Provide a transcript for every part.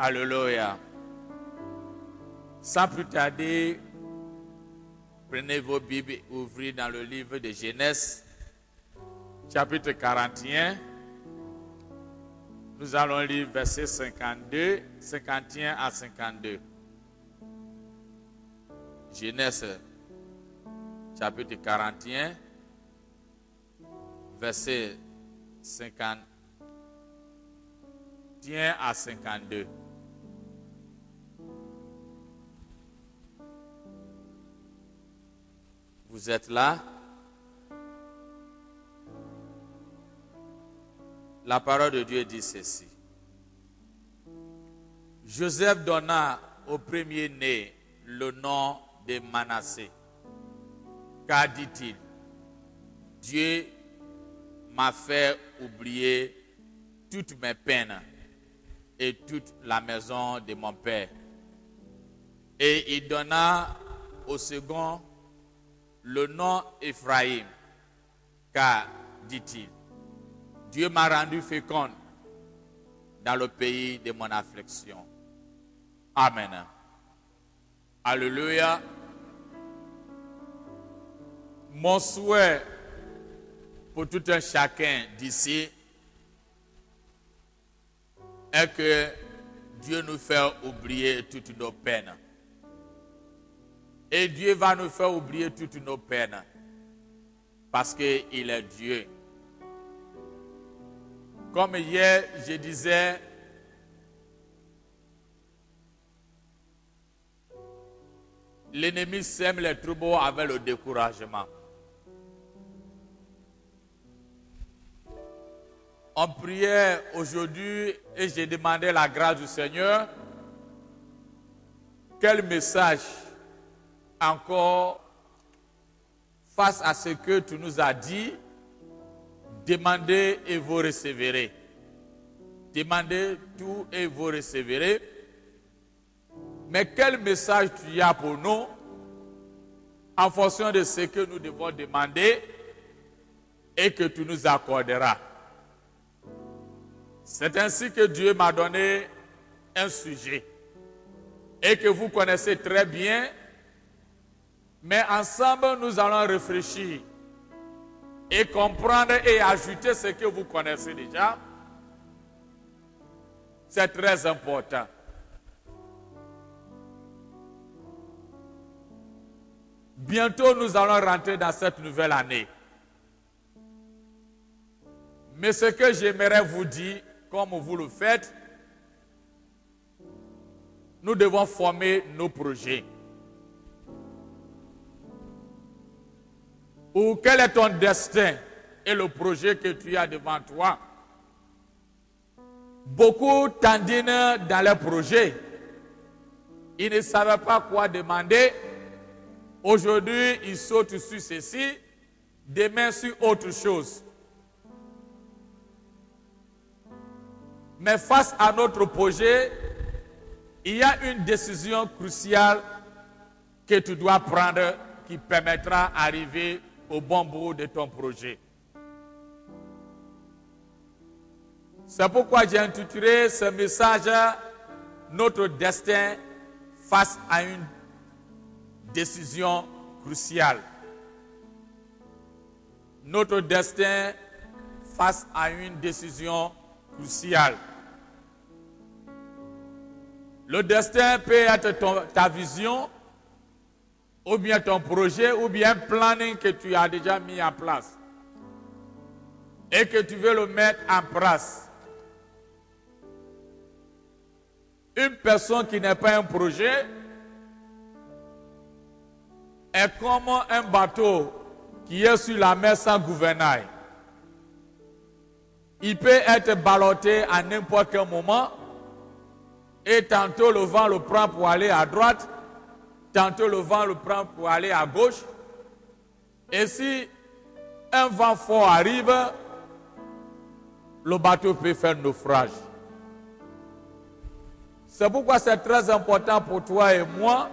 Alléluia. Sans plus tarder, prenez vos Bibles et ouvrez dans le livre de Genèse, chapitre 41. Nous allons lire versets 52, 51 à 52. Genèse, chapitre 41, versets 51 à 52. Vous êtes là? La parole de Dieu dit ceci. Joseph donna au premier-né le nom de Manassé. Car, dit-il, Dieu m'a fait oublier toutes mes peines et toute la maison de mon père. Et il donna au second le nom Ephraïm, car, dit-il, Dieu m'a rendu fécond dans le pays de mon affliction. Amen. Alléluia. Mon souhait pour tout un chacun d'ici est que Dieu nous fait oublier toutes nos peines. Et Dieu va nous faire oublier toutes nos peines. Parce qu'il est Dieu. Comme hier, je disais, l'ennemi sème les troubles avec le découragement. On priait aujourd'hui et j'ai demandé la grâce du Seigneur. Quel message encore face à ce que tu nous as dit, demandez et vous recevrez. Demandez tout et vous recevrez. Mais quel message tu as pour nous en fonction de ce que nous devons demander et que tu nous accorderas. C'est ainsi que Dieu m'a donné un sujet et que vous connaissez très bien. Mais ensemble, nous allons réfléchir et comprendre et ajouter ce que vous connaissez déjà. C'est très important. Bientôt, nous allons rentrer dans cette nouvelle année. Mais ce que j'aimerais vous dire, comme vous le faites, nous devons former nos projets. Ou quel est ton destin et le projet que tu as devant toi? Beaucoup tendinent dans leurs projets. Ils ne savaient pas quoi demander. Aujourd'hui, ils sautent sur ceci, demain sur autre chose. Mais face à notre projet, il y a une décision cruciale que tu dois prendre qui permettra d'arriver au bon bout de ton projet. C'est pourquoi j'ai intitulé ce message « Notre destin face à une décision cruciale ». Notre destin face à une décision cruciale. Le destin peut être ta vision, ou bien ton projet, ou bien un planning que tu as déjà mis en place et que tu veux le mettre en place. Une personne qui n'est pas un projet est comme un bateau qui est sur la mer sans gouvernail. Il peut être ballotté à n'importe quel moment et tantôt le vent le prend pour aller à droite, tantôt le vent le prend pour aller à gauche. Et si un vent fort arrive, le bateau peut faire naufrage. C'est pourquoi c'est très important pour toi et moi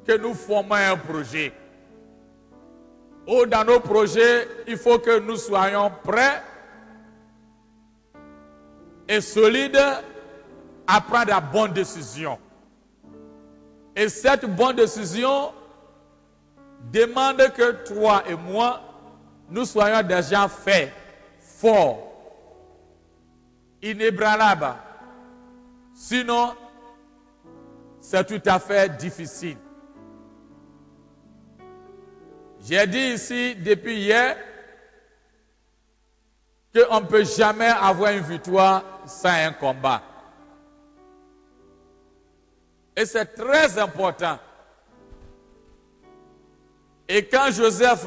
que nous formons un projet. Ou dans nos projets, il faut que nous soyons prêts et solide à prendre la bonne décision. Et cette bonne décision demande que toi et moi, nous soyons des gens faits, forts, inébranlables. Sinon, c'est tout à fait difficile. J'ai dit ici depuis hier qu'on ne peut jamais avoir une victoire sans un combat. Et c'est très important. Et quand Joseph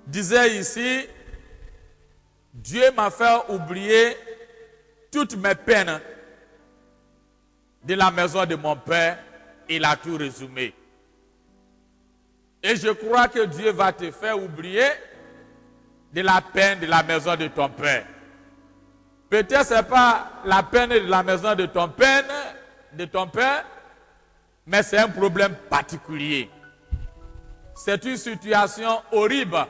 disait ici, Dieu m'a fait oublier toutes mes peines de la maison de mon père, il a tout résumé. Et je crois que Dieu va te faire oublier de la peine de la maison de ton père. Peut-être ce n'est pas la peine de la maison de ton père, mais c'est un problème particulier. C'est une situation horrible.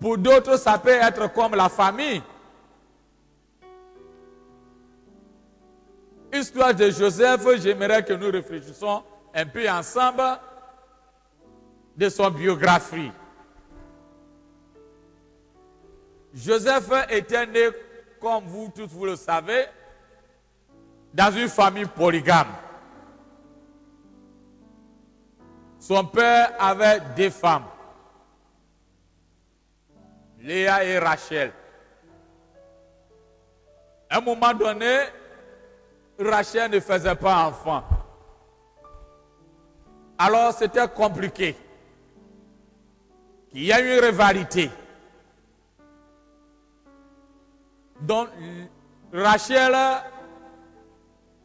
Pour d'autres, ça peut être comme la famille. Histoire de Joseph, j'aimerais que nous réfléchissions un peu ensemble de son biographie. Joseph était né, comme vous tous vous le savez, dans une famille polygame. Son père avait deux femmes, Léa et Rachel. À un moment donné, Rachel ne faisait pas enfant. Alors c'était compliqué. Il y a eu une rivalité. Donc Rachel,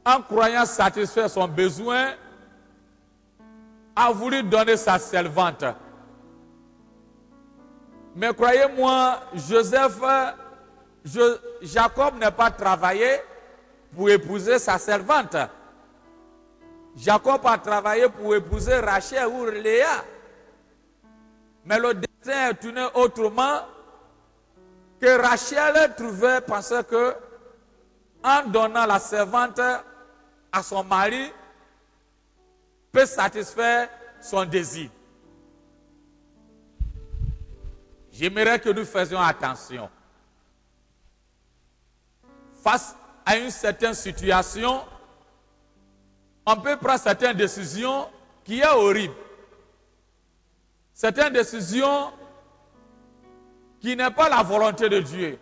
en croyant satisfaire son besoin, a voulu donner sa servante. Mais croyez-moi, Jacob n'a pas travaillé pour épouser sa servante. Jacob a travaillé pour épouser Rachel ou Léa. Mais le destin est tourné autrement, que Rachel pensait que en donnant la servante à son mari, peut satisfaire son désir. J'aimerais que nous faisions attention. Face à une certaine situation, on peut prendre certaines décisions qui sont horribles. Certaines décisions qui n'est pas la volonté de Dieu.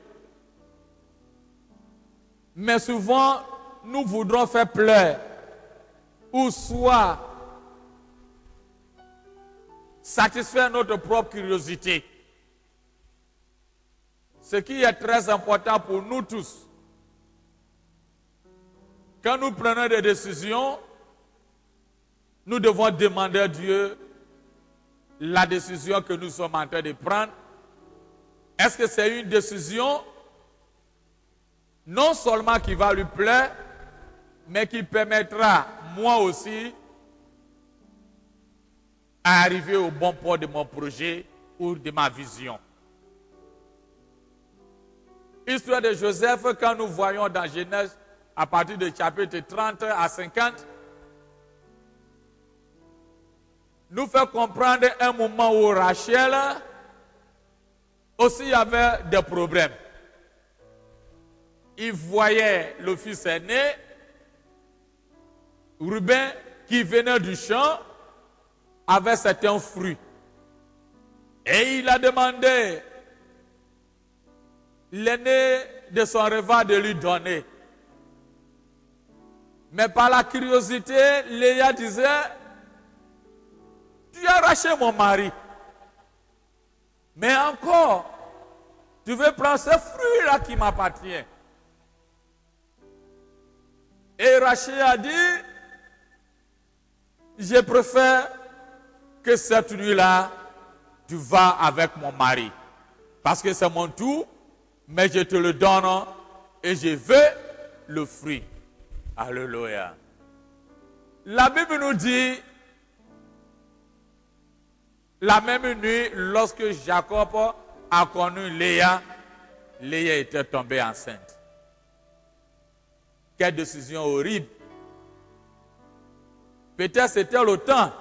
Mais souvent, nous voudrons faire plaire ou soit satisfaire notre propre curiosité. Ce qui est très important pour nous tous. Quand nous prenons des décisions, nous devons demander à Dieu la décision que nous sommes en train de prendre. Est-ce que c'est une décision non seulement qui va lui plaire, mais qui permettra, moi aussi, à arriver au bon port de mon projet ou de ma vision. Histoire de Joseph, quand nous voyons dans Genèse, à partir du chapitre 30 à 50, nous fait comprendre un moment où Rachel aussi avait des problèmes. Il voyait le fils aîné, Ruben, qui venait du champ avec certains fruits. Et il a demandé l'aîné de son repas de lui donner. Mais par la curiosité, Léa disait, tu as arraché mon mari. Mais encore, tu veux prendre ce fruit-là qui m'appartient. Et Rachel a dit, je préfère que cette nuit-là, tu vas avec mon mari. Parce que c'est mon tour, mais je te le donne et je veux le fruit. Alléluia. La Bible nous dit, la même nuit, lorsque Jacob a connu Léa, Léa était tombée enceinte. Quelle décision horrible. Peut-être c'était le temps.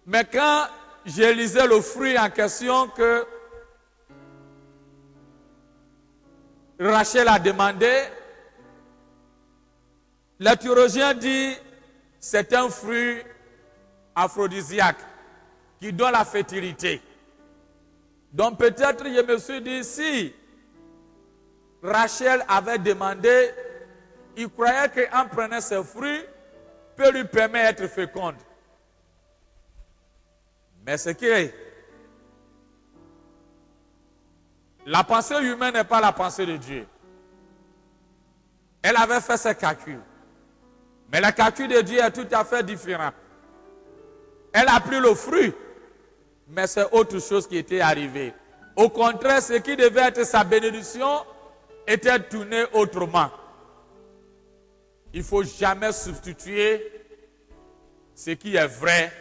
Mais quand j'ai lisé le fruit en question que Rachel a demandé, le théologien dit c'est un fruit aphrodisiaque qui donne la fertilité. Donc peut-être je me suis dit, si Rachel avait demandé, il croyait qu'en prenant ce fruit, peut lui permettre d'être féconde. Mais ce qui est, la pensée humaine n'est pas la pensée de Dieu. Elle avait fait ses calculs. Mais le calcul de Dieu est tout à fait différent. Elle a pris le fruit, mais c'est autre chose qui était arrivé. Au contraire, ce qui devait être sa bénédiction était tourné autrement. Il ne faut jamais substituer ce qui est vrai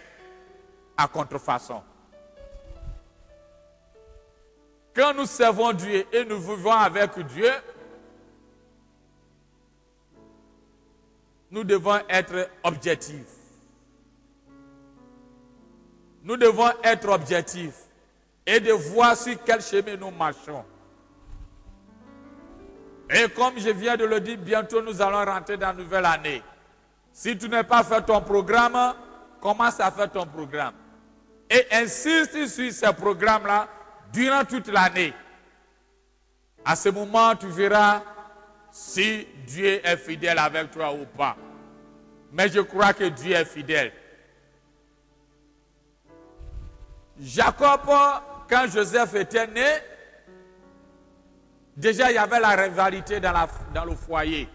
à contrefaçon. Quand nous servons Dieu et nous vivons avec Dieu, nous devons être objectifs. Nous devons être objectifs et de voir sur quel chemin nous marchons. Et comme je viens de le dire, bientôt nous allons rentrer dans la nouvelle année. Si tu n'as pas fait ton programme, commence à faire ton programme. Et insiste sur ce programme-là durant toute l'année. À ce moment, tu verras si Dieu est fidèle avec toi ou pas. Mais je crois que Dieu est fidèle. Jacob, quand Joseph était né, déjà il y avait la rivalité dans le foyer.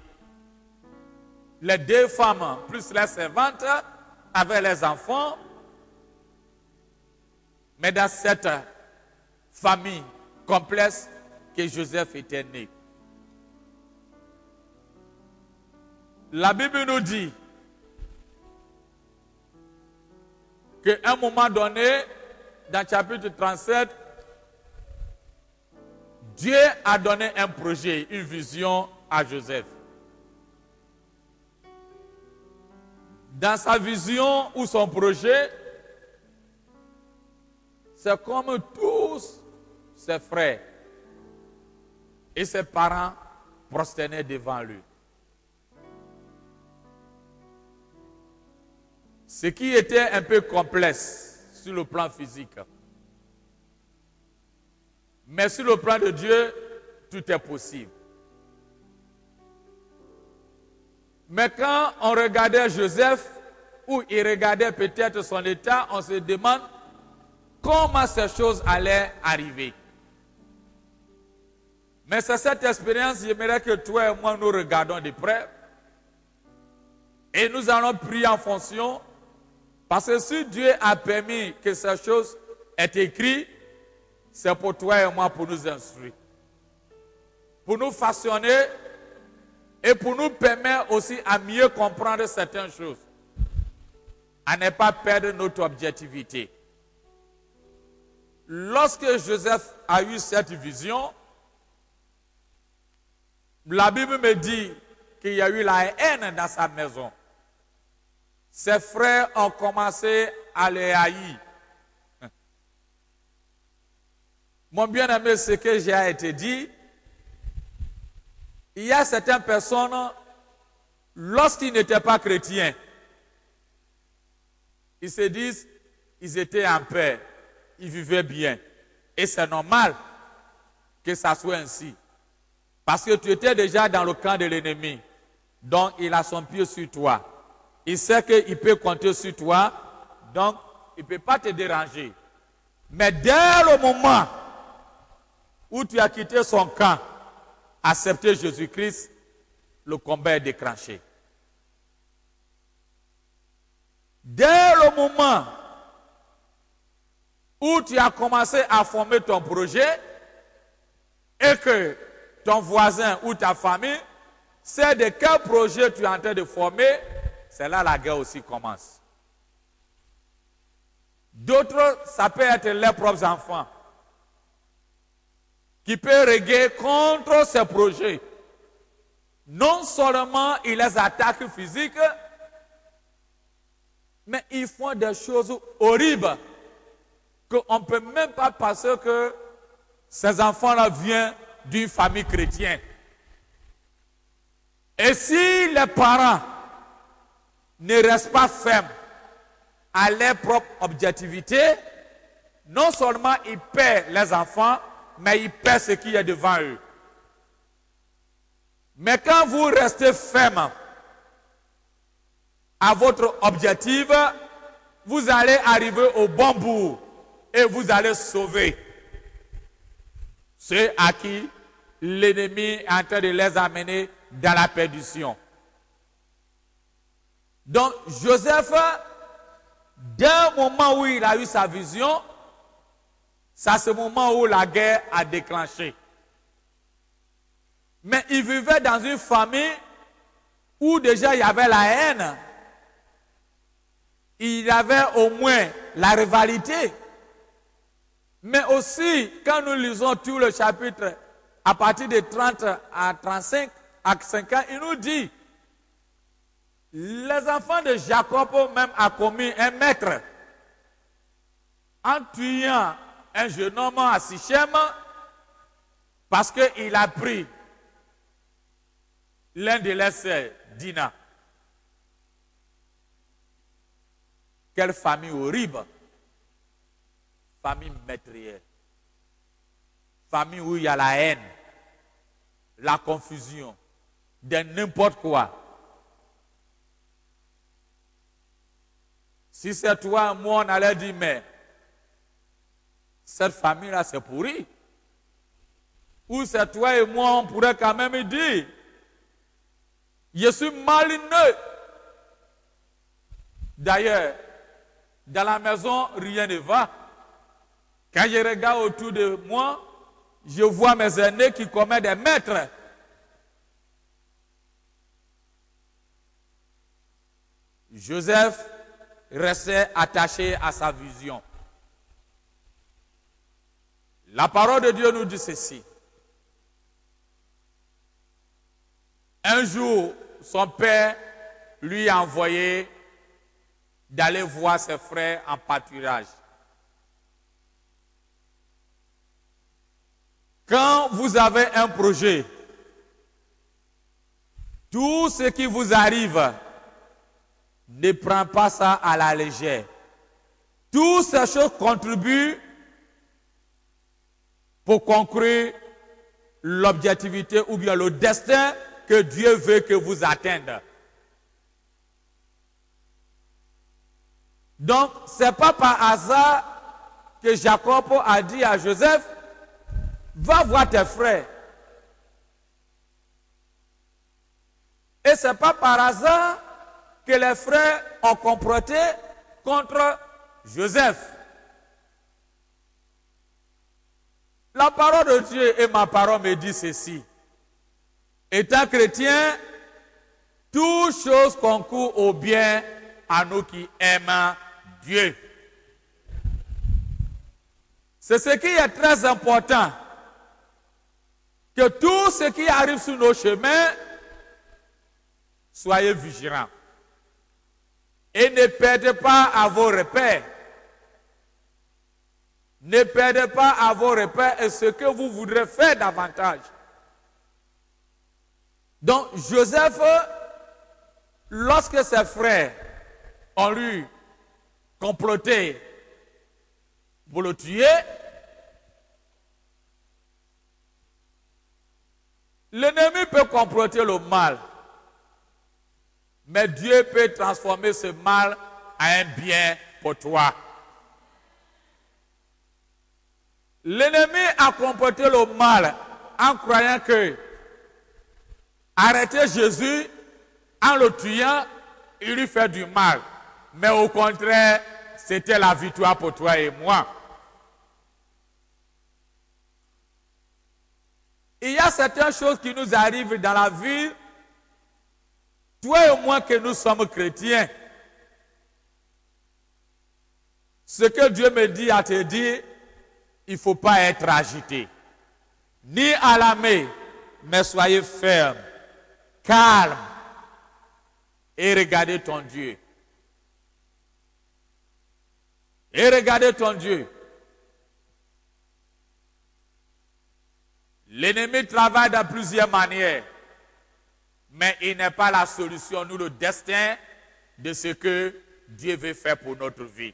Les deux femmes, plus les servantes, avaient les enfants. Mais dans cette famille complexe que Joseph était né. La Bible nous dit qu'à un moment donné, dans le chapitre 37, Dieu a donné un projet, une vision à Joseph. Dans sa vision ou son projet, c'est comme tous ses frères et ses parents prosternaient devant lui. Ce qui était un peu complexe sur le plan physique. Mais sur le plan de Dieu, tout est possible. Mais quand on regardait Joseph, ou il regardait peut-être son état, on se demande comment ces choses allaient arriver. Mais c'est cette expérience, j'aimerais que toi et moi nous regardons de près. Et nous allons prier en fonction. Parce que si Dieu a permis que ces choses aient écrites, c'est pour toi et moi pour nous instruire. Pour nous façonner et pour nous permettre aussi à mieux comprendre certaines choses. À ne pas perdre notre objectivité. Lorsque Joseph a eu cette vision, la Bible me dit qu'il y a eu la haine dans sa maison. Ses frères ont commencé à les haïr. Mon bien-aimé, ce que j'ai été dit, il y a certaines personnes, lorsqu'ils n'étaient pas chrétiens, ils se disent, ils étaient en paix, ils vivaient bien. Et c'est normal que ça soit ainsi. Parce que tu étais déjà dans le camp de l'ennemi. Donc, il a son pied sur toi. Il sait qu'il peut compter sur toi. Donc, il ne peut pas te déranger. Mais dès le moment où tu as quitté son camp, accepté Jésus-Christ, le combat est déclenché. Dès le moment où tu as commencé à former ton projet et que ton voisin ou ta famille sait de quel projet tu es en train de former, c'est là la guerre aussi commence. D'autres, ça peut être leurs propres enfants. qui peut réguer contre ces projets. Non seulement ils les attaquent physiques, mais ils font des choses horribles qu'on ne peut même pas penser que ces enfants-là viennent d'une famille chrétienne. Et si les parents ne restent pas fermes à leur propre objectivité, non seulement ils perdent les enfants, mais ils perdent ce qui est devant eux. Mais quand vous restez ferme à votre objectif, vous allez arriver au bon bout et vous allez sauver ceux à qui l'ennemi est en train de les amener dans la perdition. Donc Joseph, d'un moment où il a eu sa vision, c'est à ce moment où la guerre a déclenché. Mais il vivait dans une famille où déjà il y avait la haine. Il y avait au moins la rivalité. Mais aussi, quand nous lisons tout le chapitre, à partir de 30 à 35, à 5 ans, il nous dit, les enfants de Jacob même ont commis un meurtre en tuant un jeune homme à Sichem parce qu'il a pris l'un de leurs sœurs, Dina. Quelle famille horrible. Famille meurtrière. Famille où il y a la haine, la confusion, de n'importe quoi. Si c'est toi, moi, on allait dire, mais cette famille-là, c'est pourri. Ou c'est toi et moi, on pourrait quand même dire, je suis malineux. D'ailleurs, dans la maison, rien ne va. Quand je regarde autour de moi, je vois mes aînés qui commettent des meurtres. Joseph restait attaché à sa vision. La parole de Dieu nous dit ceci. Un jour, son père lui a envoyé d'aller voir ses frères en pâturage. Quand vous avez un projet, tout ce qui vous arrive, ne prends pas ça à la légère. Toutes ces choses contribuent pour conclure l'objectivité ou bien le destin que Dieu veut que vous atteignez. Donc, ce n'est pas par hasard que Jacob a dit à Joseph, va voir tes frères. Et ce n'est pas par hasard que les frères ont comploté contre Joseph. La parole de Dieu et ma parole me dit ceci. Étant chrétien, toute chose concourt au bien à nous qui aiment Dieu. C'est ce qui est très important. Que tout ce qui arrive sur nos chemins, soyez vigilants. Et ne perdez pas à vos repères. Ne perdez pas à vos repères et ce que vous voudrez faire davantage. Donc Joseph, lorsque ses frères ont lui comploté pour le tuer, l'ennemi peut comploter le mal, mais Dieu peut transformer ce mal en un bien pour toi. L'ennemi a comploté le mal en croyant que arrêter Jésus en le tuant, il lui fait du mal. Mais au contraire, c'était la victoire pour toi et moi. Il y a certaines choses qui nous arrivent dans la vie, toi et moi que nous sommes chrétiens. Ce que Dieu me dit à te dire, il ne faut pas être agité. ni alarmés, mais soyez fermes, calmes, et regardez ton Dieu. Et regardez ton Dieu. L'ennemi travaille de plusieurs manières, mais il n'est pas la solution, nous, le destin de ce que Dieu veut faire pour notre vie.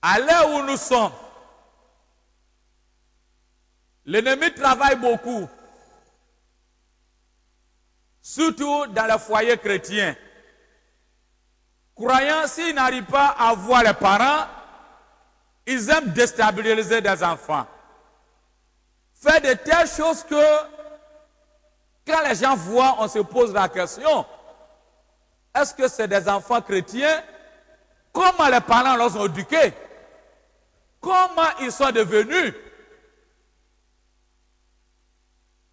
À l'heure où nous sommes, l'ennemi travaille beaucoup, surtout dans le foyer chrétien. Croyants, s'ils n'arrivent pas à voir les parents, ils aiment déstabiliser des enfants. Faire de telles choses que, quand les gens voient, on se pose la question, est-ce que c'est des enfants chrétiens? Comment les parents les ont éduqués? Comment ils sont devenus?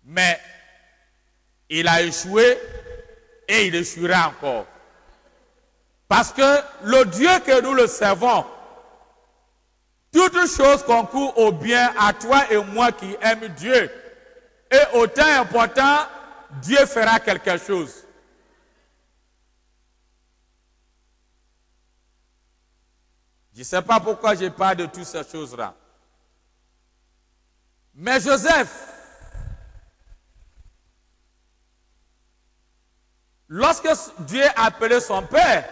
Mais il a échoué et il échouera encore. Parce que le Dieu que nous le servons, toute chose concourt au bien à toi et moi qui aiment Dieu. Et autant important, Dieu fera quelque chose. Je ne sais pas pourquoi je parle de toutes ces choses-là. Mais Joseph, lorsque Dieu a appelé son père,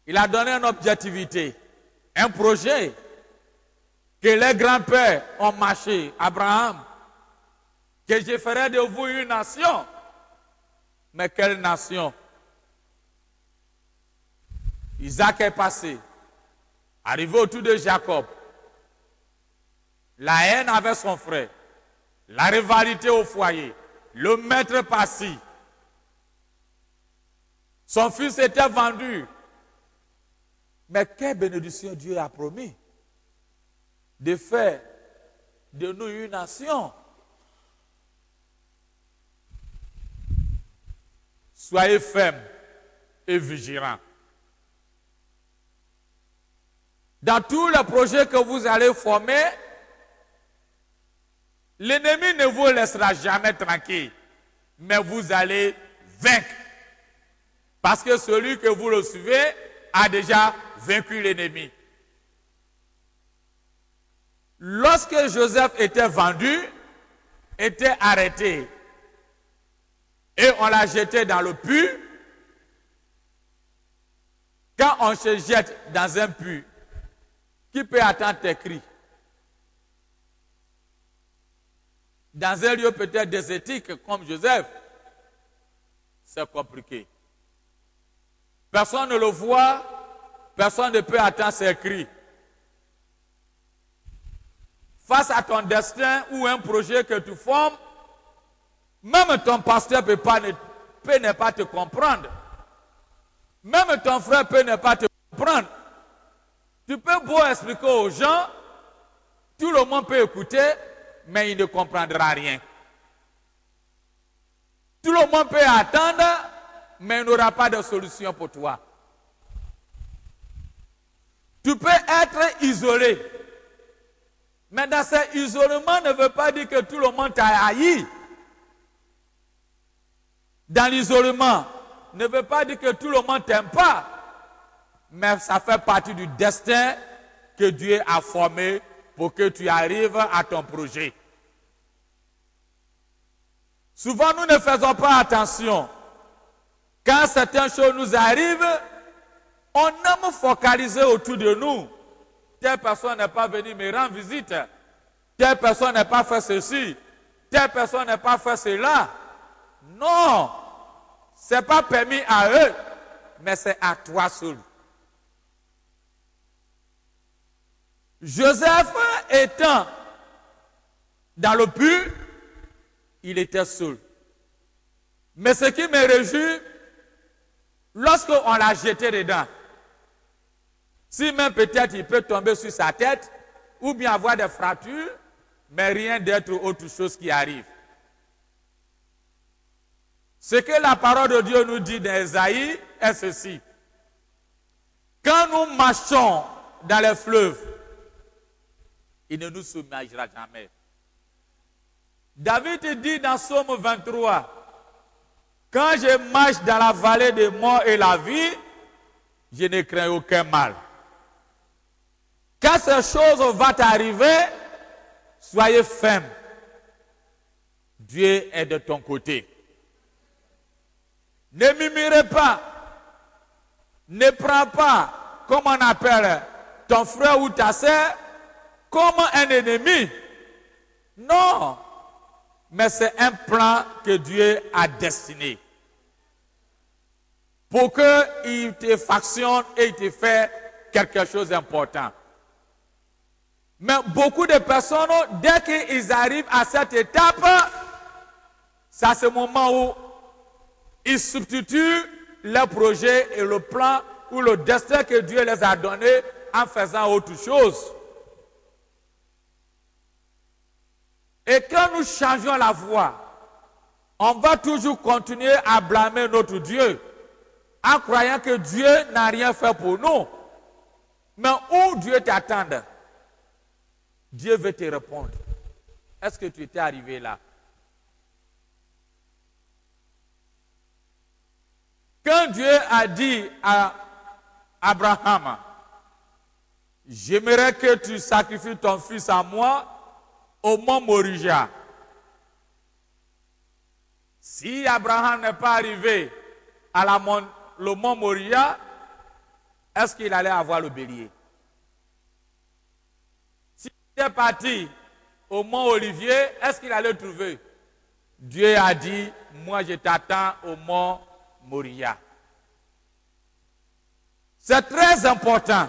il a donné une objectivité, un projet que les grands-pères ont marché, Abraham, que je ferai de vous une nation. Mais quelle nation? Isaac est passé, arrivé autour de Jacob. La haine avec son frère, la rivalité au foyer, le maître passé. Son fils était vendu. Mais quelle bénédiction Dieu a promis de faire de nous une nation. Soyez fermes et vigilants. Dans tous les projets que vous allez former, l'ennemi ne vous laissera jamais tranquille, mais vous allez vaincre. Parce que celui que vous le suivez a déjà vaincu l'ennemi. Lorsque Joseph était vendu, était arrêté, et on l'a jeté dans le puits, quand on se jette dans un puits, qui peut attendre tes cris? Dans un lieu peut-être désertique comme Joseph, c'est compliqué. Personne ne le voit, personne ne peut attendre ses cris. Face à ton destin ou un projet que tu formes, même ton pasteur peut ne pas te comprendre. Même ton frère peut ne pas te comprendre. Tu peux beau expliquer aux gens, tout le monde peut écouter, mais il ne comprendra rien. Tout le monde peut attendre, mais il n'aura pas de solution pour toi. Tu peux être isolé, mais dans cet isolement ne veut pas dire que tout le monde t'a haï. Dans l'isolement ne veut pas dire que tout le monde t'aime pas. Mais ça fait partie du destin que Dieu a formé pour que tu arrives à ton projet. Souvent, nous ne faisons pas attention. Quand certaines choses nous arrivent, on aime focaliser autour de nous. Telle personne n'est pas venue me rendre visite. Telle personne n'est pas fait ceci. Telle personne n'est pas fait cela. Non, ce n'est pas permis à eux, mais c'est à toi seul. Joseph étant dans le puits, il était seul. Mais ce qui me réjouit, lorsqu'on l'a jeté dedans, si même peut-être il peut tomber sur sa tête, ou bien avoir des fractures, mais rien d'être autre chose qui arrive. Ce que la parole de Dieu nous dit dans Ésaïe est ceci. Quand nous marchons dans les fleuves, il ne nous submergera jamais. David dit dans Psaume 23, quand je marche dans la vallée de mort et la vie, je ne crains aucun mal. Quand ces choses vont arriver, soyez fermes. Dieu est de ton côté. Ne murmurez pas. Ne prends pas, comme on appelle ton frère ou ta sœur, comme un ennemi. Non. Mais c'est un plan que Dieu a destiné. Pour qu'il te factionne et il te fait quelque chose d'important. Mais beaucoup de personnes, dès qu'ils arrivent à cette étape, c'est à ce moment où ils substituent leur projet et le plan ou le destin que Dieu les a donné en faisant autre chose. Et quand nous changeons la voie, on va toujours continuer à blâmer notre Dieu en croyant que Dieu n'a rien fait pour nous. Mais où Dieu t'attend, Dieu veut te répondre. Est-ce que tu étais arrivé là? Quand Dieu a dit à Abraham, j'aimerais que tu sacrifies ton fils à moi au mont Moria. Si Abraham n'est pas arrivé à le mont Moria, est-ce qu'il allait avoir le bélier? S'il était parti au mont Olivier, est-ce qu'il allait trouver? Dieu a dit, moi je t'attends au mont Moria. C'est très important.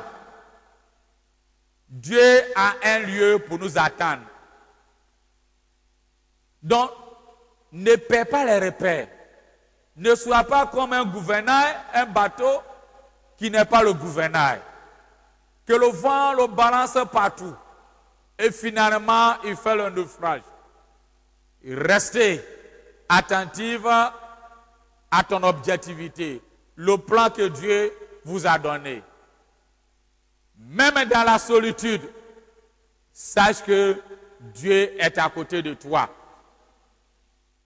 Dieu a un lieu pour nous attendre. Donc, ne perds pas les repères. Ne sois pas comme un gouvernail, un bateau qui n'est pas le gouvernail. Que le vent le balance partout. Et finalement, il fait le naufrage. Restez attentifs à ton objectivité, le plan que Dieu vous a donné. Même dans la solitude, sache que Dieu est à côté de toi.